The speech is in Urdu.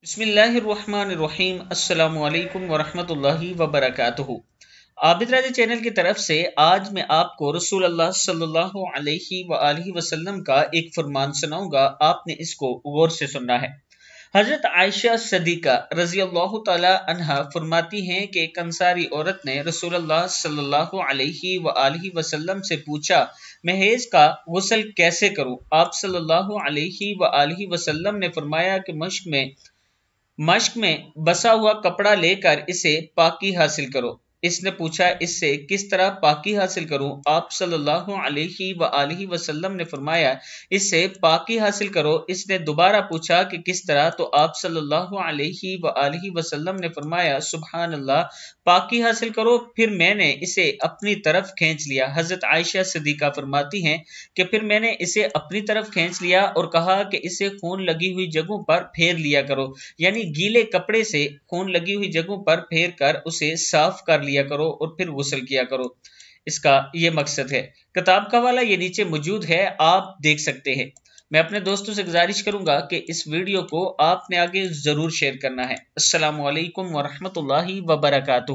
بسم اللہ الرحمن الرحیم۔ السلام علیکم ورحمۃ اللہ وبرکاتہ۔ عابد راجہ چینل کی طرف سے آج میں آپ کو رسول اللہ صلی اللہ علیہ وآلہ وسلم کا ایک فرمان سناؤں گا، آپ نے اس کو غور سے سننا ہے۔ حضرت عائشہ صدیقہ رضی اللہ تعالی عنہا فرماتی ہیں کہ ایک انصاری عورت نے رسول اللہ صلی اللہ علیہ وآلہ وسلم سے پوچھا، میں حیض کا غسل کیسے کروں؟ آپ صلی اللہ علیہ وآلہ وسلم نے فرمایا کہ مشق میں بسا ہوا کپڑا لے کر اسے پاکی حاصل کرو۔ اس نے پوچھا، اس سے کس طرح پاکی حاصل کروں؟ آپ صلی اللہ علیہ وآلہ وسلم نے فرمایا، اس سے پاکی حاصل کرو۔ اس نے دوبارہ پوچھا کہ کس طرح؟ تو آپ صلی اللہ علیہ وآلہ وسلم نے فرمایا، سبحان اللہ، پاکی حاصل کرو۔ پھر میں نے اسے اپنی طرف کھینچ لیا۔ حضرت عائشہ صدیقہ فرماتی ہیں کہ پھر میں نے اسے اپنی طرف کھینچ لیا اور کہا کہ اسے خون لگی ہوئی جگہوں پر پھیر لیا کرو، یعنی گیلے کپڑے سے خون لگی ہوئی جگہوں پر پھیر کر اسے صاف کر لیا کرو اور پھر غسل کیا کرو۔ اس کا یہ مقصد ہے۔ کتاب کا حوالہ یہ نیچے موجود ہے، آپ دیکھ سکتے ہیں۔ میں اپنے دوستوں سے گزارش کروں گا کہ اس ویڈیو کو آپ نے آگے ضرور شیئر کرنا ہے۔ السلام علیکم ورحمۃ اللہ وبرکاتہ۔